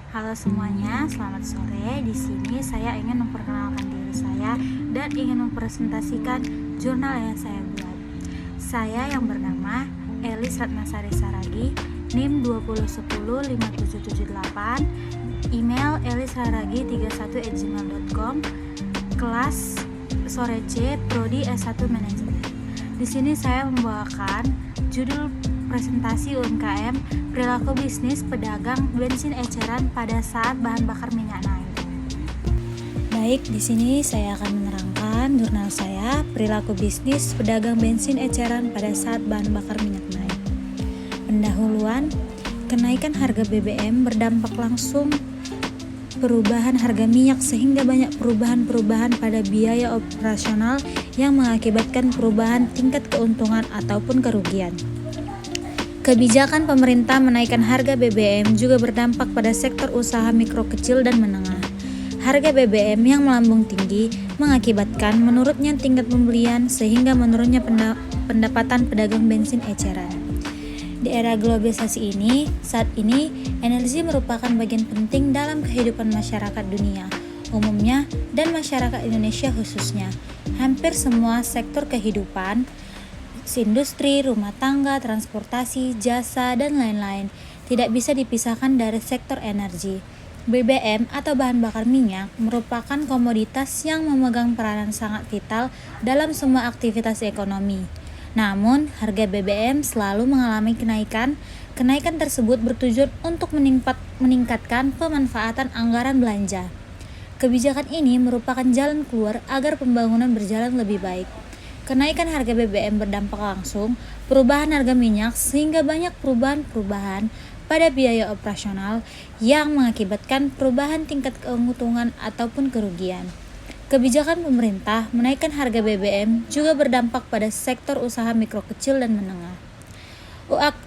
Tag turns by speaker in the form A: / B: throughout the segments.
A: Halo semuanya, selamat sore. Di sini saya ingin memperkenalkan diri saya dan ingin mempresentasikan jurnal yang saya buat. Saya yang bernama Elis Ratnasari Saragi, NIM 20105778, email elisraragi31@gmail.com, kelas sore C, prodi S1 Manajemen. Di sini saya membawakan judul presentasi UMKM perilaku bisnis pedagang bensin eceran pada saat bahan bakar minyak naik. Baik, di sini saya akan menerangkan jurnal saya perilaku bisnis pedagang bensin eceran pada saat bahan bakar minyak naik. Pendahuluan, kenaikan harga BBM berdampak langsung perubahan harga minyak sehingga banyak perubahan-perubahan pada biaya operasional yang mengakibatkan perubahan tingkat keuntungan ataupun kerugian. Kebijakan pemerintah menaikkan harga BBM juga berdampak pada sektor usaha mikro kecil dan menengah. Harga BBM yang melambung tinggi mengakibatkan menurunnya tingkat pembelian sehingga menurunnya pendapatan pedagang bensin eceran. Di era globalisasi ini, saat ini energi merupakan bagian penting dalam kehidupan masyarakat dunia umumnya dan masyarakat Indonesia khususnya. Hampir semua sektor kehidupan, industri, rumah tangga, transportasi, jasa, dan lain-lain tidak bisa dipisahkan dari sektor energi. BBM atau bahan bakar minyak merupakan komoditas yang memegang peranan sangat vital dalam semua aktivitas ekonomi. Namun, harga BBM selalu mengalami kenaikan. Kenaikan tersebut bertujuan untuk meningkatkan pemanfaatan anggaran belanja. Kebijakan ini merupakan jalan keluar agar pembangunan berjalan lebih baik. Kenaikan harga BBM berdampak langsung perubahan harga minyak sehingga banyak perubahan-perubahan pada biaya operasional yang mengakibatkan perubahan tingkat keuntungan ataupun kerugian. Kebijakan pemerintah menaikkan harga BBM juga berdampak pada sektor usaha mikro kecil dan menengah.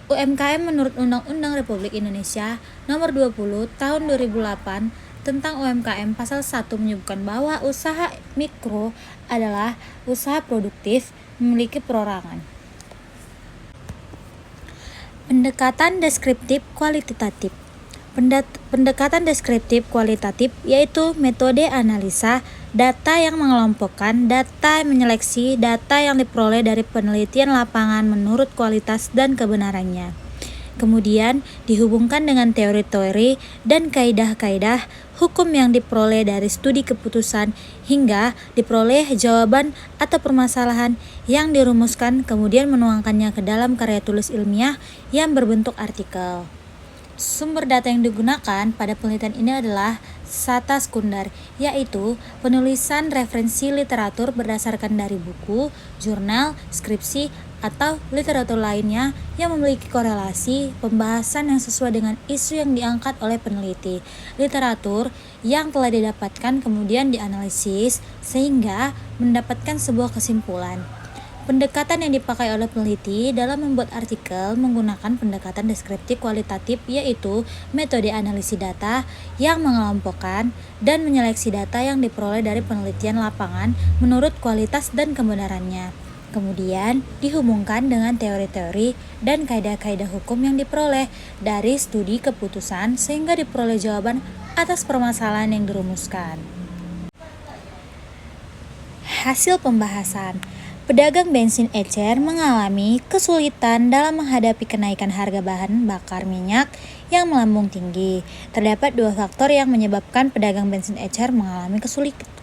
A: UMKM menurut Undang-Undang Republik Indonesia Nomor 20 Tahun 2008 tentang UMKM pasal 1 menyebutkan bahwa usaha mikro adalah usaha produktif memiliki perorangan. Pendekatan deskriptif kualitatif. Pendekatan deskriptif kualitatif yaitu metode analisa data yang mengelompokkan data, menyeleksi data yang diperoleh dari penelitian lapangan menurut kualitas dan kebenarannya. Kemudian dihubungkan dengan teori-teori dan kaidah-kaidah hukum yang diperoleh dari studi keputusan hingga diperoleh jawaban atau permasalahan yang dirumuskan, kemudian menuangkannya ke dalam karya tulis ilmiah yang berbentuk artikel. Sumber data yang digunakan pada penelitian ini adalah Sata Sekunder, yaitu penulisan referensi literatur berdasarkan dari buku, jurnal, skripsi, atau literatur lainnya yang memiliki korelasi pembahasan yang sesuai dengan isu yang diangkat oleh peneliti. Literatur yang telah didapatkan kemudian dianalisis sehingga mendapatkan sebuah kesimpulan. Pendekatan yang dipakai oleh peneliti dalam membuat artikel menggunakan pendekatan deskriptif kualitatif, yaitu metode analisis data yang mengelompokkan dan menyeleksi data yang diperoleh dari penelitian lapangan menurut kualitas dan kebenarannya. Kemudian dihubungkan dengan teori-teori dan kaidah-kaidah hukum yang diperoleh dari studi keputusan sehingga diperoleh jawaban atas permasalahan yang dirumuskan. Hasil pembahasan. Pedagang bensin ecer mengalami kesulitan dalam menghadapi kenaikan harga bahan bakar minyak yang melambung tinggi. Terdapat dua faktor yang menyebabkan pedagang bensin ecer mengalami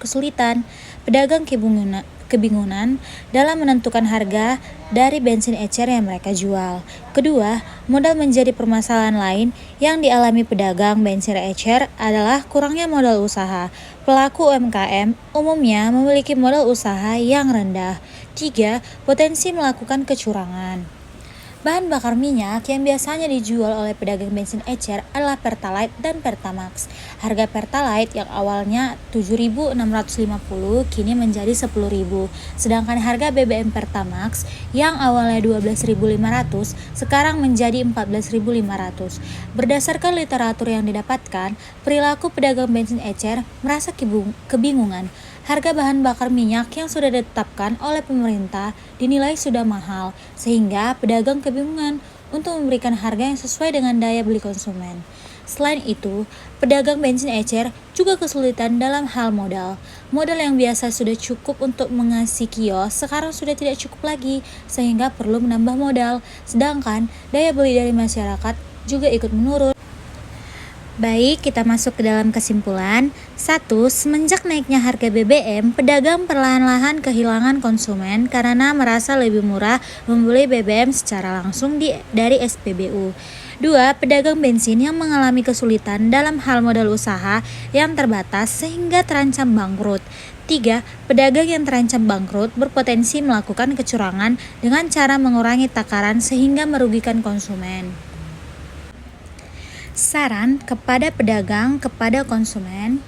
A: kesulitan. Pedagang kebingungan dalam menentukan harga dari bensin ecer yang mereka jual. Kedua, modal menjadi permasalahan lain yang dialami pedagang bensin ecer adalah kurangnya modal usaha. Pelaku UMKM umumnya memiliki modal usaha yang rendah. 3. Potensi melakukan kecurangan. Bahan bakar minyak yang biasanya dijual oleh pedagang bensin ecer adalah Pertalite dan Pertamax. Harga Pertalite yang awalnya 7.650 kini menjadi 10.000. Sedangkan harga BBM Pertamax yang awalnya 12.500 sekarang menjadi 14.500. Berdasarkan literatur yang didapatkan, perilaku pedagang bensin ecer merasa kebingungan. Harga bahan bakar minyak yang sudah ditetapkan oleh pemerintah dinilai sudah mahal, sehingga pedagang kebingungan untuk memberikan harga yang sesuai dengan daya beli konsumen. Selain itu, pedagang bensin ecer juga kesulitan dalam hal modal. Modal yang biasa sudah cukup untuk mengisi kios, sekarang sudah tidak cukup lagi, sehingga perlu menambah modal. Sedangkan daya beli dari masyarakat juga ikut menurun. Baik, kita masuk ke dalam kesimpulan. 1. Semenjak naiknya harga BBM, pedagang perlahan-lahan kehilangan konsumen karena merasa lebih murah membeli BBM secara langsung dari SPBU. 2. Pedagang bensin yang mengalami kesulitan dalam hal modal usaha yang terbatas sehingga terancam bangkrut. 3. Pedagang yang terancam bangkrut berpotensi melakukan kecurangan dengan cara mengurangi takaran sehingga merugikan konsumen. Saran kepada pedagang, kepada konsumen.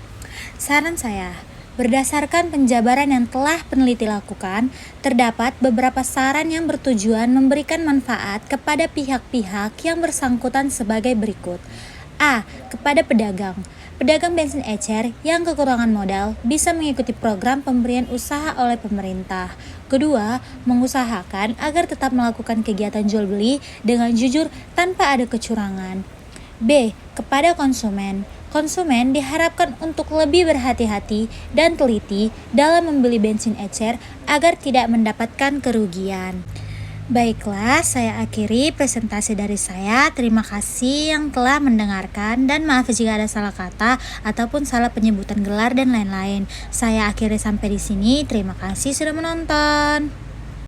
A: Saran saya, berdasarkan penjabaran yang telah peneliti lakukan, terdapat beberapa saran yang bertujuan memberikan manfaat kepada pihak-pihak yang bersangkutan sebagai berikut. A. Kepada pedagang. Pedagang bensin ecer yang kekurangan modal bisa mengikuti program pemberian usaha oleh pemerintah. Kedua, mengusahakan agar tetap melakukan kegiatan jual beli dengan jujur tanpa ada kecurangan. B. Kepada konsumen. Konsumen diharapkan untuk lebih berhati-hati dan teliti dalam membeli bensin ecer agar tidak mendapatkan kerugian. Baiklah, saya akhiri presentasi dari saya. Terima kasih yang telah mendengarkan dan maaf jika ada salah kata ataupun salah penyebutan gelar dan lain-lain. Saya akhiri sampai di sini. Terima kasih sudah menonton.